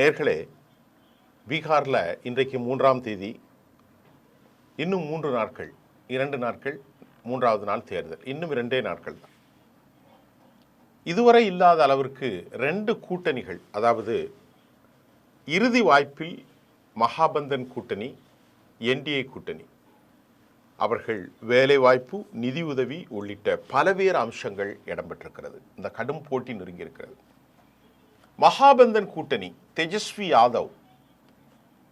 நேர்களே, பீகாரில் இன்றைக்கு 3ஆம் தேதி, இன்னும் 3 நாட்கள், 2 நாட்கள், 3வது நாள் தேர்தல், இன்னும் 2 நாட்கள் தான். இதுவரை இல்லாத அளவிற்கு 2 கூட்டணிகள், அதாவது இறுதி வாய்ப்பில் மகாபந்தன் கூட்டணி, என்டிஏ கூட்டணி, அவர்கள் வேலைவாய்ப்பு, நிதியுதவி உள்ளிட்ட பல்வேறு அம்சங்கள் இடம்பெற்றிருக்கிறது. இந்த கடும் போட்டி நெருங்கியிருக்கிறது. மகாபந்தன் கூட்டணி, தேஜஸ்வி யாதவ்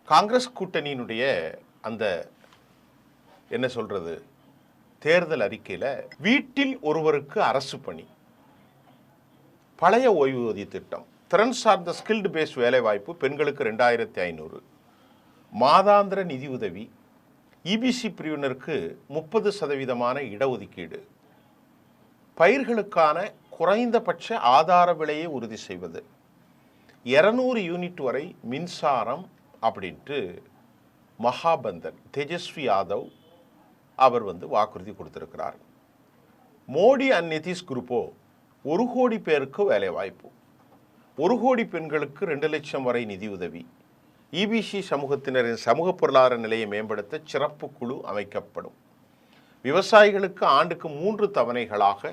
காங்கிரஸ் கூட்டணியினுடைய அந்த என்ன சொல்றது தேர்தல் அறிக்கையில் வீட்டில் ஒருவருக்கு அரசு பணி, பழைய ஓய்வூதிய திட்டம், திறன் சார்ந்த ஸ்கில்டு பேஸ் வேலைவாய்ப்பு பெண்களுக்கு 2500, மாதாந்திர நிதியுதவி, இபிசி பிரிவினருக்கு 30% இடஒதுக்கீடு, பயிர்களுக்கான குறைந்தபட்ச ஆதார விலையை உறுதி செய்வது, 200 யூனிட் வரை மின்சாரம் அப்படின்ட்டு மகாபந்தன் தேஜஸ்வி யாதவ் அவர் வாக்குறுதி கொடுத்திருக்கிறார். மோடி அண்ட் நிதிஷ் குரூப்போ 1 கோடி பேருக்கு வேலை வாய்ப்பு, 1 கோடி பெண்களுக்கு 2 லட்சம் வரை நிதியுதவி, இபிசி சமூகத்தினரின் சமூக பொருளாதார நிலையை மேம்படுத்த சிறப்பு குழு அமைக்கப்படும், விவசாயிகளுக்கு ஆண்டுக்கு 3 தவணைகளாக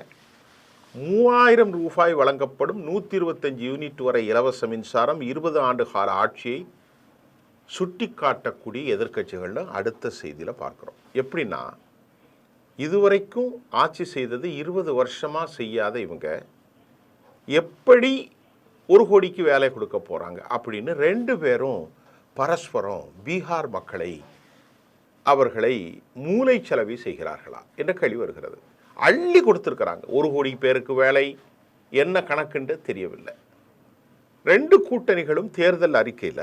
3000 ரூபாய் வழங்கப்படும், 125 யூனிட் வரை இலவச மின்சாரம், 20 ஆண்டு கால ஆட்சியை சுட்டி காட்டக்கூடிய எதிர்க்கட்சிகளில் அடுத்த செய்தியில் பார்க்குறோம். எப்படின்னா, இதுவரைக்கும் ஆட்சி செய்தது 20 வருஷமாக செய்யாத இவங்க எப்படி 1 கோடிக்கு வேலை கொடுக்க போகிறாங்க அப்படின்னு 2 பேரும் பரஸ்பரம் பீகார் மக்களை அவர்களை மூளைச்சலவை செய்கிறார்களா என்ற கேள்வி வருகிறது. அள்ளி கொடுத்துருக்கிறாங்க. 1 கோடி பேருக்கு வேலை என்ன கணக்குன்னு தெரியவில்லை. 2 கூட்டணிகளும் தேர்தல் அறிக்கையில்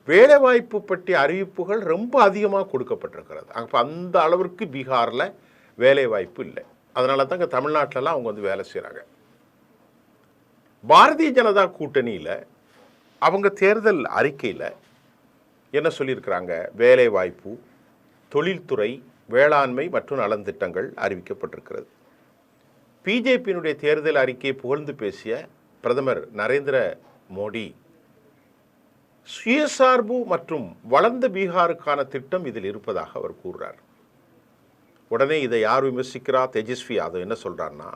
வேலைவாய்ப்பு பற்றிய அறிவிப்புகள் ரொம்ப அதிகமாக கொடுக்கப்பட்டிருக்கிறது. அப்போ அந்த அளவிற்கு பீகாரில் வேலைவாய்ப்பு இல்லை. அதனால தான் இங்கே தமிழ்நாட்டிலலாம் அவங்க வேலை செய்கிறாங்க. பாரதிய ஜனதா கூட்டணியில் அவங்க தேர்தல் அறிக்கையில் என்ன சொல்லியிருக்கிறாங்க? வேலைவாய்ப்பு, தொழில்துறை, வேளாண்மை மற்றும் நலந்திட்டங்கள் அறிவிக்கப்பட்டிருக்கிறது. பிஜேபியினுடைய தேர்தல் அறிக்கையை புகழ்ந்து பேசிய பிரதமர் நரேந்திர மோடி சுயசார்பு மற்றும் வளர்ந்த பீகாருக்கான திட்டம் இதில் இருப்பதாக அவர் கூறுறார். உடனே இதை யார் விமர்சிக்கிறா? தேஜஸ்வி யாதவ் என்ன சொல்றாருன்னா,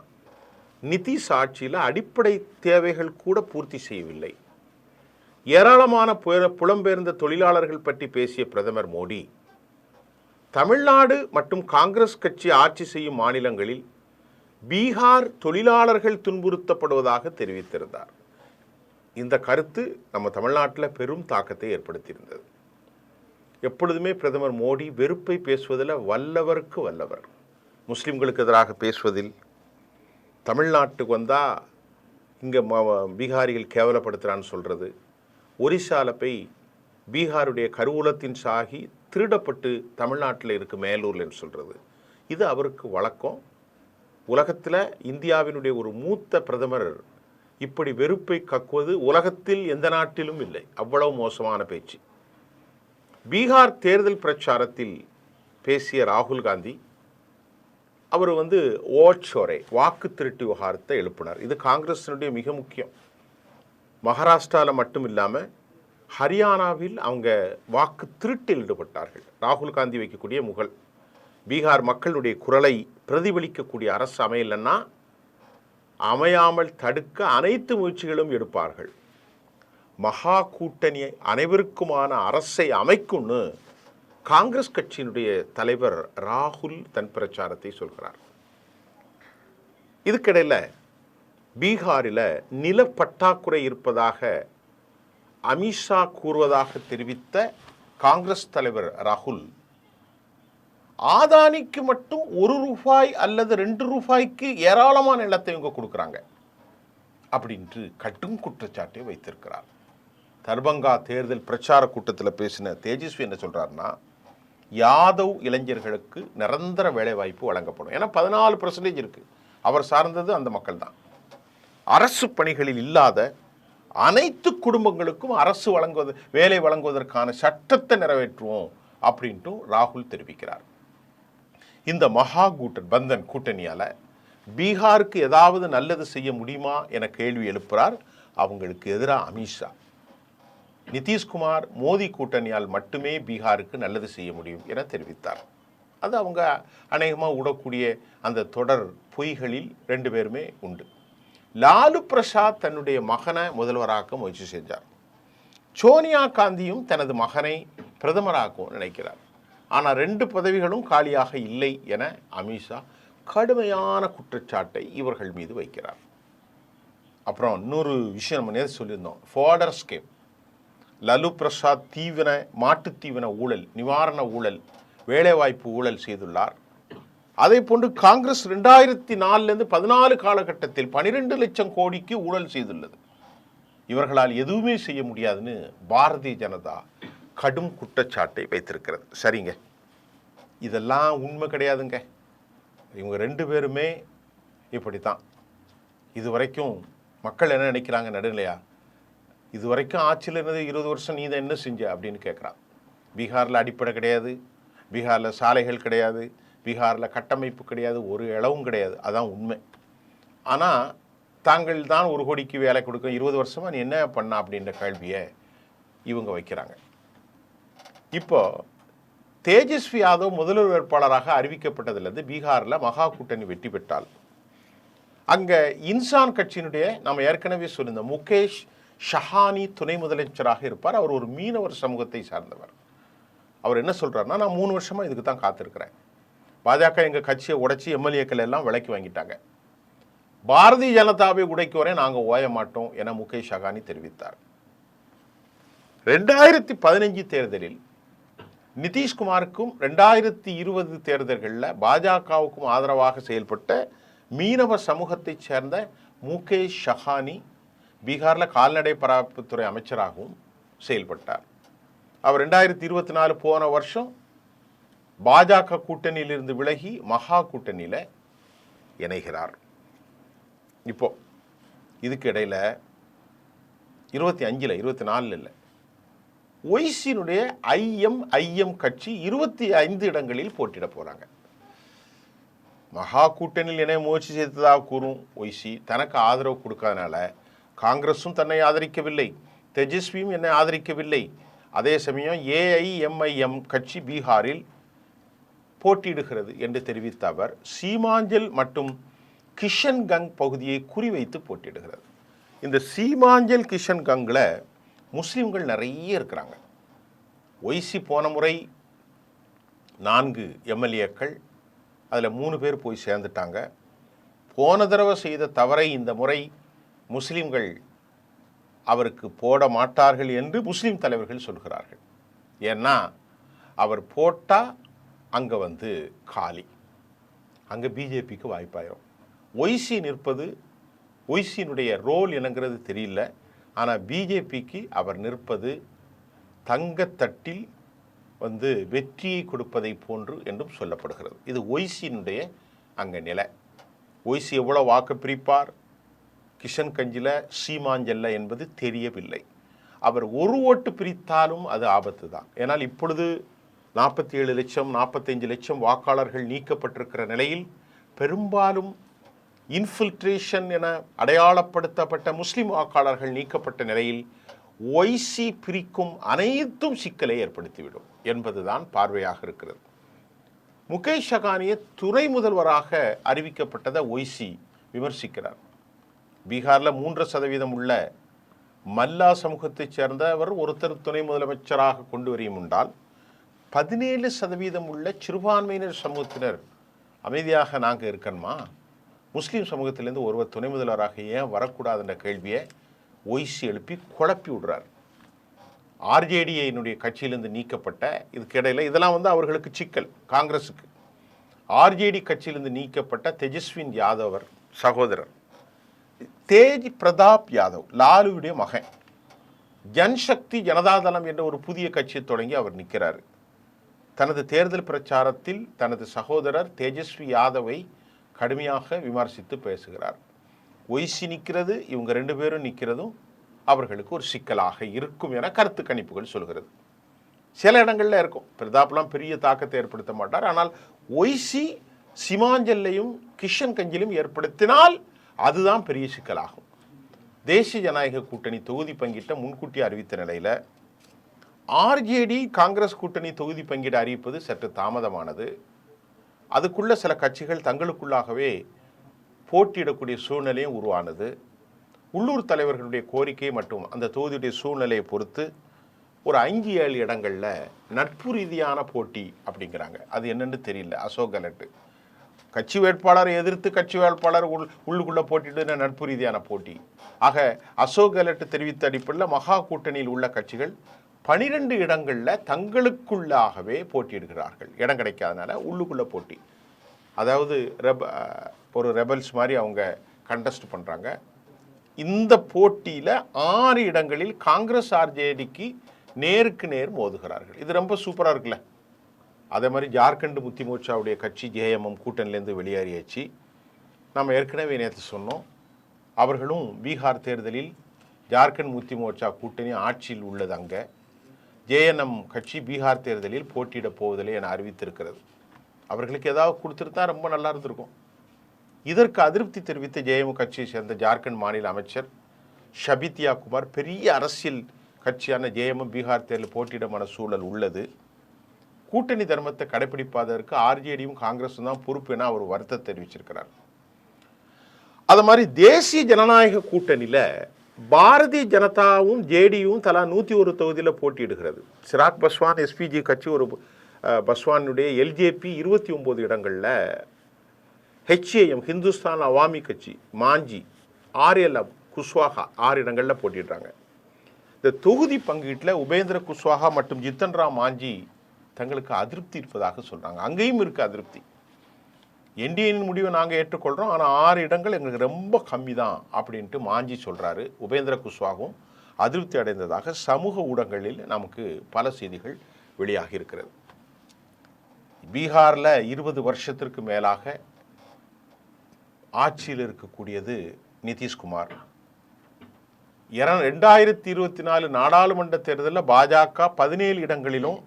நிதிஷ் ஆட்சியில் அடிப்படை தேவைகள் கூட பூர்த்தி செய்யவில்லை. ஏராளமான புலம்பெயர்ந்த தொழிலாளர்கள் பற்றி பேசிய பிரதமர் மோடி தமிழ்நாடு மற்றும் காங்கிரஸ் கட்சி ஆட்சி செய்யும் மாநிலங்களில் பீகார் தொழிலாளர்கள் துன்புறுத்தப்படுவதாக தெரிவித்திருந்தார். இந்த கருத்து நம்ம தமிழ்நாட்டில் பெரும் தாக்கத்தை ஏற்படுத்தியிருந்தது. எப்பொழுதுமே பிரதமர் மோடி வெறுப்பை பேசுவதில் வல்லவருக்கு வல்லவர். முஸ்லிம்களுக்கு எதிராக பேசுவதில், தமிழ்நாட்டுக்கு வந்தால் இங்கே பீகாரிகள் கேவலப்படுத்துகிறான்னு சொல்கிறது, ஒரிசாவில் போய் பீகாருடைய கருவூலத்தின் சாகி திருடப்பட்டு தமிழ்நாட்டில் இருக்கு மேலூர்லன்னு சொல்கிறது, இது அவருக்கு வழக்கம். உலகத்தில் இந்தியாவினுடைய ஒரு மூத்த பிரதமர் இப்படி வெறுப்பை கக்குவது உலகத்தில் எந்த நாட்டிலும் இல்லை. அவ்வளவு மோசமான பேச்சு. பீகார் தேர்தல் பிரச்சாரத்தில் பேசிய ராகுல் காந்தி அவர் ஓட் ஷோரே, வாக்கு திருட்டு விவகாரத்தை எழுப்பினார். இது காங்கிரஸினுடைய மிக முக்கியம். மகாராஷ்டிராவில் மட்டும் இல்லாமல் ஹரியானாவில் அவங்க வாக்கு திருட்டில் ஈடுபட்டார்கள். ராகுல் காந்தி வைக்கக்கூடிய முகல் பீகார் மக்களுடைய குரலை பிரதிபலிக்கக்கூடிய அரசு அமையலைன்னா அமையாமல் தடுக்க அனைத்து முயற்சிகளும் எடுப்பார்கள். மகா கூட்டணி அனைவருக்குமான அரசை அமைக்கும்னு காங்கிரஸ் கட்சியினுடைய தலைவர் ராகுல் தன் பிரச்சாரத்தை சொல்கிறார். இதுக்கிடையில் பீகாரில் நிலப்பட்டாக்குறை இருப்பதாக அமித்ஷா கூறுவதாக தெரிவித்த காங்கிரஸ் தலைவர் ராகுல், ஆதானிக்கு மட்டும் 1 ரூபாய் அல்லது 2 ரூபாய்க்கு ஏராளமான நிலத்தை இவங்க கொடுக்குறாங்க அப்படின்ட்டு கடும் குற்றச்சாட்டை வைத்திருக்கிறார். தர்பங்கா தேர்தல் பிரச்சார கூட்டத்தில் பேசின தேஜஸ்வி என்ன சொல்றாருன்னா, யாதவ் இளைஞர்களுக்கு நிரந்தர வேலைவாய்ப்பு வழங்கப்படும். ஏன்னா 14% இருக்கு. அவர் சார்ந்தது அந்த மக்கள் தான். அரசு பணிகளில் இல்லாத அனைத்து குடும்பங்களுக்கும் அரசு வேலை வழங்குவதற்கான சட்டத்தை நிறைவேற்றுவோம் அப்படின்ட்டு ராகுல் தெரிவிக்கிறார். இந்த பந்தன் கூட்டணியால் பீகாருக்கு ஏதாவது நல்லது செய்ய முடியுமா என கேள்வி எழுப்புறார். அவங்களுக்கு எதிராக அமித்ஷா நிதிஷ்குமார் மோடி கூட்டணியால் மட்டுமே பீகாருக்கு நல்லது செய்ய முடியும் என தெரிவித்தார். அது அவங்க அநேகமாக விடக்கூடிய அந்த தொடர் பொய்களில் 2 பேருமே உண்டு. லாலு பிரசாத் தன்னுடைய மகனை முதல்வராக்க முயற்சி செஞ்சார். சோனியா காந்தியும் தனது மகனை பிரதமராக்கவும் நினைக்கிறார். ஆனால் 2 பதவிகளும் காலியாக இல்லை என அமித்ஷா கடுமையான குற்றச்சாட்டை இவர்கள் மீது வைக்கிறார். அப்புறம் இன்னொரு விஷயம் நம்ம நேற்று சொல்லியிருந்தோம், ஃபாடர் ஸ்கேம். லாலு பிரசாத் மாட்டுத் தீவன ஊழல், நிவாரண ஊழல், வேலைவாய்ப்பு ஊழல் செய்துள்ளார். அதே போன்று காங்கிரஸ் 2004 14 காலகட்டத்தில் 12 லட்சம் கோடிக்கு ஊழல் செய்துள்ளது. இவர்களால் எதுவுமே செய்ய முடியாதுன்னு பாரதிய ஜனதா கடும் குற்றச்சாட்டை வைத்திருக்கிறது. சரிங்க, இதெல்லாம் உண்மை கிடையாதுங்க. இவங்க 2 பேருமே இப்படித்தான். இதுவரைக்கும் மக்கள் என்ன நினைக்கிறாங்க, நடுநிலையா இதுவரைக்கும் ஆட்சியில் இருந்தது 20 வருஷம் நீ தான் என்ன செஞ்ச அப்படின்னு கேட்குறான். பீகாரில் அடிப்படை கிடையாது, பீகாரில் சாலைகள் கிடையாது, பீகாரில் கட்டமைப்பு கிடையாது, ஒரு இளவும் கிடையாது. அதான் உண்மை. ஆனால் தாங்கள் தான் 1 கோடிக்கு வேலை கொடுக்க 20 வருஷமாக நீ என்ன பண்ண அப்படின்ற கேள்வியை இவங்க வைக்கிறாங்க. இப்போ தேஜஸ்வி யாதவ் முதல்வர் வேட்பாளராக அறிவிக்கப்பட்டதுலேருந்து பீகாரில் மகா கூட்டணி வெற்றி பெற்றால் அங்கே இன்சான் கட்சியினுடைய நம்ம ஏற்கனவே சொல்லியிருந்த முகேஷ் ஷஹானி துணை முதலமைச்சராக இருப்பார். அவர் ஒரு மீனவர் சமூகத்தை சார்ந்தவர். அவர் என்ன சொல்கிறாருன்னா, நான் 3 வருஷமாக இதுக்கு தான் காத்திருக்கிறேன். பாஜக எங்கள் கட்சியை உடைச்சி எம்எல்ஏக்கள் எல்லாம் விலைக்கு வாங்கிட்டாங்க. பாரதிய ஜனதாவை உடைக்கு வரை நாங்கள் ஓய மாட்டோம் என முகேஷ் ஷஹானி தெரிவித்தார். 2015 தேர்தலில் நிதிஷ்குமாருக்கும் 2020 தேர்தல்களில் பாஜகவுக்கும் ஆதரவாக செயல்பட்ட மீனவ சமூகத்தைச் சேர்ந்த முகேஷ் ஷஹானி பீகாரில் கால்நடை பராமரிப்புத்துறை அமைச்சராகவும் செயல்பட்டார். அவர் 2024 போன வருஷம் பாஜக கூட்டணியிலிருந்து விலகி மகா கூட்டணியில் இணைகிறார். இப்போ இதுக்கு இடையில் 25 24 இல்லை, ஒய்சியினுடைய ஐஎம் கட்சி 25 இடங்களில் போட்டியிட போகிறாங்க. மகா கூட்டணியில் இணைய முயற்சி செய்ததாக கூறும் ஒய்சி தனக்கு ஆதரவு கொடுக்காதனால காங்கிரஸும் தன்னை ஆதரிக்கவில்லை, தேஜஸ்வியும் என்னை ஆதரிக்கவில்லை. அதே சமயம் ஏஐஎம்ஐஎம் கட்சி பீகாரில் போட்டியிடுகிறது என்று தெரிவித்த அவர் சீமாஞ்சல் மற்றும் கிஷன்கங் பகுதியை குறிவைத்து போட்டியிடுகிறது. இந்த சீமாஞ்சல் கிஷன்கங்கில் முஸ்லீம்கள் நிறைய இருக்கிறாங்க. ஒய்சி போன முறை 4 எம்எல்ஏக்கள், அதில் 3 பேர் போய் சேர்ந்துட்டாங்க. போன தடவை செய்த தவறை இந்த முறை முஸ்லீம்கள் அவருக்கு போட மாட்டார்கள் என்று முஸ்லீம் தலைவர்கள் சொல்கிறார்கள். ஏன்னா அவர் போட்டால் அங்கே காலி, அங்கே பிஜேபிக்கு வாய்ப்பாயிரும். ஒய்சி நிற்பது, ஒய்சியினுடைய ரோல் என்னங்கிறது தெரியல. ஆனால் பிஜேபிக்கு அவர் நிற்பது தங்கத்தட்டில் வெற்றியை கொடுப்பதை போன்று என்றும் சொல்லப்படுகிறது. இது ஒய்சியினுடைய அங்கே நிலை. ஒய்சி எவ்வளோ வாக்கு பிரிப்பார் கிஷன்கஞ்சில் சீமாஞ்சல்ல என்பது தெரியவில்லை. அவர் 1 ஓட்டு பிரித்தாலும் அது ஆபத்து தான். ஏன்னால் இப்பொழுது 47 லட்சம் 45 லட்சம் வாக்காளர்கள் நீக்கப்பட்டிருக்கிற நிலையில் பெரும்பாலும் இன்ஃபில்ட்ரேஷன் என அடையாளப்படுத்தப்பட்ட முஸ்லிம் வாக்காளர்கள் நீக்கப்பட்ட நிலையில் ஒய்சி பிரிக்கும் அனைத்தும் சிக்கலை ஏற்படுத்திவிடும் என்பதுதான் பார்வையாக இருக்கிறது. முகேஷ் ஷஹானியை துணை முதல்வராக அறிவிக்கப்பட்டதை ஒய்சி விமர்சிக்கிறார். பீகாரில் 3% உள்ள மல்லா சமூகத்தைச் சேர்ந்தவர் ஒருத்தர் துணை முதலமைச்சராக கொண்டு வரையும் உண்டால் 17% உள்ள சிறுபான்மையினர் சமூகத்தினர் அமைதியாக நாங்கள் இருக்கணுமா? முஸ்லீம் சமூகத்திலேருந்து ஒருவர் துணை முதல்வராக ஏன் வரக்கூடாதுன்ற கேள்வியை ஒய்சி எழுப்பி குழப்பி விடுறார். ஆர்ஜேடியினுடைய கட்சியிலிருந்து நீக்கப்பட்ட இதுக்கு இடையில் இதெல்லாம் அவர்களுக்கு சிக்கல். காங்கிரஸுக்கு ஆர்ஜேடி கட்சியிலிருந்து நீக்கப்பட்ட தேஜஸ்வி யாதவர் சகோதரர் தேஜ் பிரதாப் யாதவ், லாலுவுடைய மகன், ஜன்சக்தி ஜனதாதளம் என்ற ஒரு புதிய கட்சியை தொடங்கி அவர் நிற்கிறார். தனது தேர்தல் பிரச்சாரத்தில் தனது சகோதரர் தேஜஸ்வி யாதவை கடுமையாக விமர்சித்து பேசுகிறார். ஒய்சி நிற்கிறது, இவங்க 2 பேரும் நிற்கிறதும் அவர்களுக்கு ஒரு சிக்கலாக இருக்கும் என கருத்து கணிப்புகள் சொல்கிறது. சில இடங்களில் இருக்கும், பிரதாப்லாம் பெரிய தாக்கத்தை ஏற்படுத்த மாட்டார். ஆனால் ஒய்சி சீமாஞ்சல்லையும் கிஷன்கஞ்சிலும் ஏற்படுத்தினால் அதுதான் பெரிய சிக்கலாகும். தேசிய ஜனநாயக கூட்டணி தொகுதி பங்கிட்ட முன்கூட்டி அறிவித்த நிலையில் ஆர்ஜேடி காங்கிரஸ் கூட்டணி தொகுதி பங்கீடு அறிவிப்பது சற்று தாமதமானது. அதுக்குள்ள சில கட்சிகள் தங்களுக்குள்ளாகவே போட்டியிடக்கூடிய சூழ்நிலையும் உருவானது. உள்ளூர் தலைவர்களுடைய கோரிக்கை மற்றும் அந்த தொகுதியுடைய சூழ்நிலையை பொறுத்து ஒரு 5-7 இடங்களில் நட்பு ரீதியான போட்டி அப்படிங்கிறாங்க. அது என்னன்னு தெரியல. அசோக் கெலட் கட்சி வேட்பாளரை எதிர்த்து கட்சி வேட்பாளர் உள்ளுக்குள்ளே போட்டிட்டு நட்பு ரீதியான போட்டி. ஆக அசோக் கெலட் தெரிவித்த அடிப்படையில் மகா கூட்டணியில் உள்ள கட்சிகள் 12 இடங்களில் தங்களுக்குள்ளாகவே போட்டியிடுகிறார்கள். இடம் கிடைக்காதனால உள்ளுக்குள்ளே போட்டி. அதாவது ஒரு ரெபல்ஸ் மாதிரி அவங்க கண்டெஸ்ட் பண்ணுறாங்க. இந்த போட்டியில் 6 இடங்களில் காங்கிரஸ் ஆர்ஜேடிக்கு நேருக்கு நேர் மோதுகிறார்கள். இது ரொம்ப சூப்பராக இருக்குல்ல. அதே மாதிரி ஜார்க்கண்ட் முக்தி மோர்ச்சாவுடைய கட்சி ஜேஎம்எம் கூட்டணியிலேருந்து வெளியேறியாச்சு. நம்ம ஏற்கனவே நேற்று சொன்னோம், அவர்களும் பீகார் தேர்தலில் ஜார்க்கண்ட் முக்தி மோர்ச்சா கூட்டணி ஆட்சியில் உள்ளது. அங்கே ஜேஎன்எம் கட்சி பீகார் தேர்தலில் போட்டியிடப் போவதில்லை என அறிவித்திருக்கிறது. அவர்களுக்கு ஏதாவது கொடுத்துருந்தா ரொம்ப நல்லா இருந்திருக்கும். இதற்கு அதிருப்தி தெரிவித்த ஜேஎம் கட்சியை சேர்ந்த ஜார்க்கண்ட் மாநில அமைச்சர் ஷபித்யா குமார், பெரிய அரசியல் கட்சியான ஜேஎம் பீகார் தேர்தலில் போட்டியிடமான சூழல் உள்ளது, கூட்டணி தர்மத்தை கடைபிடிப்பதற்கு ஆர்ஜேடியும் காங்கிரஸும் தான் பொறுப்பு என அவர் வருத்தம் தெரிவிச்சிருக்கிறார். அது மாதிரி தேசிய ஜனநாயக கூட்டணியில் பாரதிய ஜனதாவும் ஜேடியும் தலா 101 தொகுதியில் போட்டியிடுகிறது. சிராக் பஸ்வான் எஸ்பிஜி கட்சி ஒரு பஸ்வானுடைய எல்ஜேபி 29 இடங்களில், ஹெச்ஏஎம் ஹிந்துஸ்தான் அவாமி கட்சி மாஞ்சி, ஆர்எல்எம் குஷ்வாகா 6 இடங்களில் போட்டிடுறாங்க. இந்த தொகுதி பங்கீட்டில் உபேந்திர குஷ்வாகா மற்றும் ஜித்தன் ராம் மாஞ்சி தங்களுக்கு அதிருப்தி இருப்பதாக சொல்கிறாங்க. அங்கேயும் இருக்குது அதிருப்தி. என்டிஏன் முடிவை நாங்கள் ஏற்றுக்கொள்கிறோம், ஆனால் 6 இடங்கள் எங்களுக்கு ரொம்ப கம்மி தான் அப்படின்ட்டு மாஞ்சி சொல்கிறாரு. உபேந்திர குஷ்வாகவும் அதிருப்தி அடைந்ததாக சமூக ஊடகங்களில் நமக்கு பல செய்திகள் வெளியாகி இருக்கிறது. பீகாரில் 20 வருஷத்திற்கு மேலாக ஆட்சியில் இருக்கக்கூடியது நிதிஷ்குமார். 2024 நாடாளுமன்ற தேர்தலில் பாஜக 17 இடங்களிலும்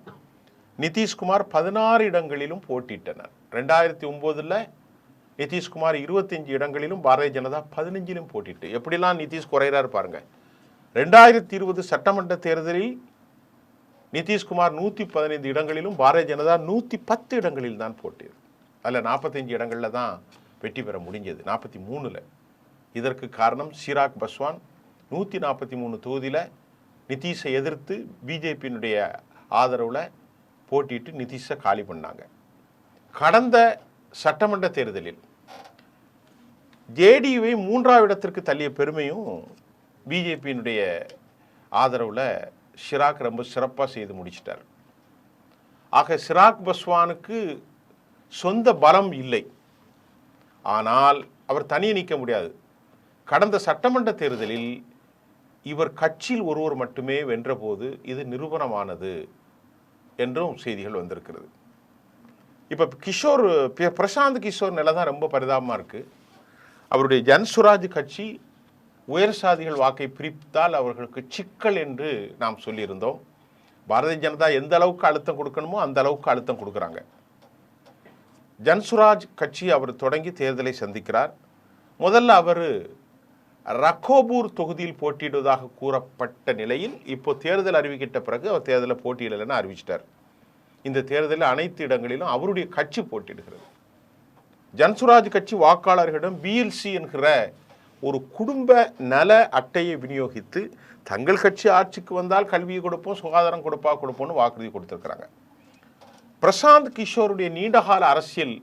நிதிஷ்குமார் 16 இடங்களிலும் போட்டியிட்டனர். 2009 நிதிஷ்குமார் 25 இடங்களிலும் பாரதிய ஜனதா 15 போட்டிட்டு எப்படிலாம் நிதிஷ் குறைகிறார் பாருங்க. 2020 சட்டமன்ற தேர்தலில் நிதிஷ்குமார் 115 இடங்களிலும் பாரதிய ஜனதா 110 இடங்களில் தான் போட்டியது. அதில் 45 இடங்களில் தான் வெற்றி பெற முடிஞ்சது, 43. இதற்கு காரணம் சிராக் பஸ்வான் 143 தொகுதியில் நிதிஷை எதிர்த்து பிஜேபியினுடைய ஆதரவில் போட்டிட்டு நிதிஷை காலி பண்ணாங்க. கடந்த சட்டமன்ற தேர்தலில் ஜேடியுவை 3ஆவது இடத்திற்கு தள்ளிய பெருமையும் பிஜேபியினுடைய ஆதரவில் சிராக் ரொம்ப சிறப்பாக செய்து முடிச்சிட்டார். ஆக சிராக் பஸ்வானுக்கு சொந்த பலம் இல்லை, ஆனால் அவர் தனியே நிற்க முடியாது. கடந்த சட்டமன்ற தேர்தலில் இவர் கட்சியில் ஒருவர் மட்டுமே வென்றபோது இது நிரூபணமானது என்றும் செய்திகள் வந்திருக்கிறது. இப்போ பிரசாந்த் கிஷோர் நிலை தான் ரொம்ப பரிதாபமாக இருக்குது. அவருடைய ஜன்சுராஜ் கட்சி உயர் சாதிகள் வாக்கை பிரித்தால் அவர்களுக்கு சிக்கல் என்று நாம் சொல்லியிருந்தோம். பாரதிய ஜனதா எந்த அளவுக்கு அழுத்தம் கொடுக்கணுமோ அந்த அளவுக்கு அழுத்தம் கொடுக்குறாங்க. ஜன்சுராஜ் கட்சி அவர் தொடங்கி தேர்தலை சந்திக்கிறார். முதல்ல அவர் ரக்கோபூர் தொகுதியில் போட்டியிடுவதாக கூறப்பட்ட நிலையில் இப்போ தேர்தல் அறிவிக்கிட்ட பிறகு அவர் தேர்தலில் போட்டியிடலைன்னு அறிவிச்சிட்டார். இந்த தேர்தலில் அனைத்து இடங்களிலும் அவருடைய கட்சி போட்டியிடுகிறது. ஜன்சுராஜ் கட்சி வாக்காளர்களிடம் பிஎல்சி என்கிற ஒரு குடும்ப நல அட்டையை விநியோகித்து தங்கள் கட்சி ஆட்சிக்கு வந்தால் கல்வியை கொடுப்போம், சுகாதாரம் கொடுப்போம்னு வாக்குறுதி கொடுத்துருக்குறாங்க. பிரசாந்த் கிஷோருடைய நீண்டகால அரசியல்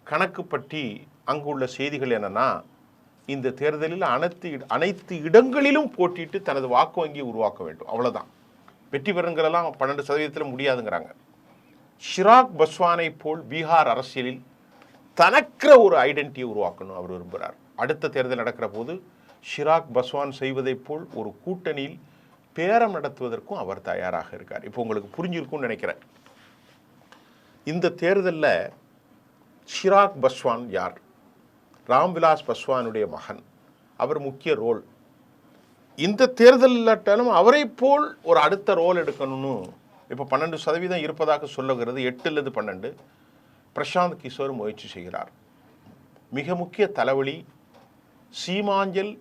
கணக்கு பற்றி அங்குள்ள செய்திகள் என்னன்னா, இந்த தேர்தலில் அனைத்து இடங்களிலும் போட்டிட்டு தனது வாக்கு வங்கியை உருவாக்க வேண்டும், அவ்வளோதான். வெற்றி பெறுங்கிறதெல்லாம் 12% முடியாதுங்கிறாங்க. சிராக் பஸ்வானை போல் பீகார் அரசியலில் தனக்கிற ஒரு ஐடென்டிட்டியை உருவாக்கணும் அவர் விரும்புகிறார். அடுத்த தேர்தல் நடக்கிற போது சிராக் பஸ்வான் செய்வதைப் போல் ஒரு கூட்டணியில் பேரம் நடத்துவதற்கும் அவர் தயாராக இருக்கார். இப்போ உங்களுக்கு புரிஞ்சிருக்கும்னு நினைக்கிறேன். இந்த தேர்தலில் சிராக் பஸ்வான் யார்? ராம்விலாஸ் பஸ்வானுடைய மகன். அவர் முக்கிய ரோல். இந்த தேர்தலிலும் அவரை போல் ஒரு அடுத்த ரோல் எடுக்கணும்னு இப்போ 12% இருப்பதாக சொல்லுகிறது. 8 அல்லது 12 பிரசாந்த் கிஷோர் முயற்சி செய்கிறார். மிக முக்கிய தலைவலி சீமாஞ்சல்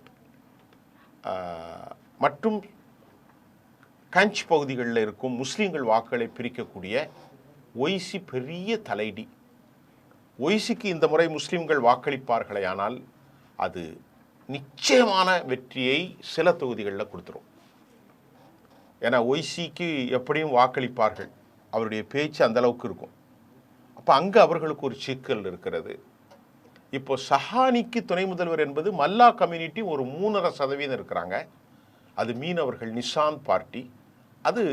மற்றும் கஞ்ச் பகுதிகளில் இருக்கும் முஸ்லீம்கள் வாக்குகளை பிரிக்கக்கூடிய ஒய்சி பெரிய தலைடி. ஒய்சிக்கு இந்த முறை முஸ்லீம்கள் வாக்களிப்பார்களே ஆனால் அது நிச்சயமான வெற்றியை சில தொகுதிகளில் கொடுத்துரும். ஏன்னா ஒய்சிக்கு எப்படியும் வாக்களிப்பார்கள், அவருடைய பேச்சு அந்த அளவுக்கு இருக்கும். அப்போ அங்கே அவர்களுக்கு ஒரு சிக்கல் இருக்கிறது. இப்போ சஹானிக்கு துணை முதல்வர் என்பது மல்லா கம்யூனிட்டி ஒரு 3.5% இருக்கிறாங்க. அது மீனவர்கள் நிசான் பார்ட்டி, அது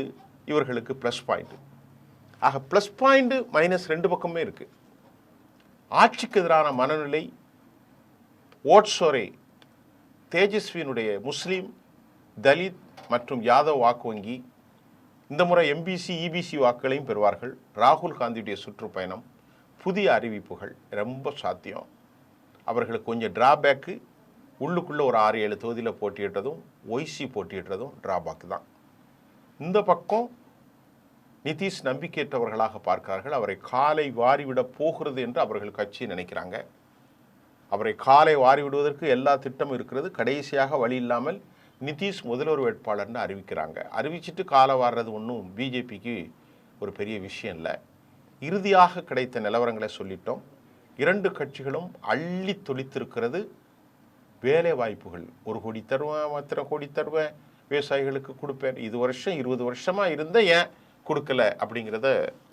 இவர்களுக்கு ப்ளஸ் பாயிண்ட். ஆக ப்ளஸ் பாயிண்ட் மைனஸ் 2 பக்கமே இருக்கு. ஆட்சிக்கு எதிரான மனநிலை, ஓட்ஸோரே தேஜஸ்வியினுடைய முஸ்லீம், தலித் மற்றும் யாதவ் வாக்கு வங்கி இந்த முறை எம்பிசி இபிசி வாக்குகளையும் பெறுவார்கள். ராகுல் காந்தியுடைய சுற்றுப்பயணம், புதிய அறிவிப்புகள் ரொம்ப சாத்தியம். அவர்களுக்கு கொஞ்சம் டிராபேக்கு, உள்ளுக்குள்ளே ஒரு 6-7 தொகுதியில் போட்டியிட்டதும் ஒய்சி போட்டியிட்டதும் டிராபேக் தான். இந்த பக்கம் நிதிஷ் நம்பிக்கையற்றவர்களாக பார்க்கிறார்கள். அவரை காலை வாரிவிடப் போகிறது என்று அவர்கள் கட்சி நினைக்கிறாங்க. அவரை காலை வாரிவிடுவதற்கு எல்லா திட்டமும் இருக்கிறது. கடைசியாக வழி இல்லாமல் நிதிஷ் முதல்வர் வேட்பாளர்னு அறிவிக்கிறாங்க. அறிவிச்சிட்டு காலை வாடுறது ஒன்றும் பிஜேபிக்கு ஒரு பெரிய விஷயம் இல்லை. இறுதியாக கிடைத்த நிலவரங்களை சொல்லிட்டோம். 2 கட்சிகளும் அள்ளி தொளித்திருக்கிறது வேலை வாய்ப்புகள். 1 கோடி தருவேன், 1 கோடி தருவேன், விவசாயிகளுக்கு கொடுப்பேன். இது வருஷம் 20 வருஷமாக இருந்த ஏன் கொடுக்கல அப்படிங்கிறத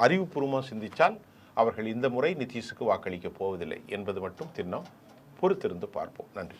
அறிவுபூர்வமாக சிந்தித்தால் அவர்கள் இந்த முறை நிதிஷுக்கு வாக்களிக்க போவதில்லை என்பது மட்டும் திண்ணம். பொறுத்திருந்து பார்ப்போம். நன்றி.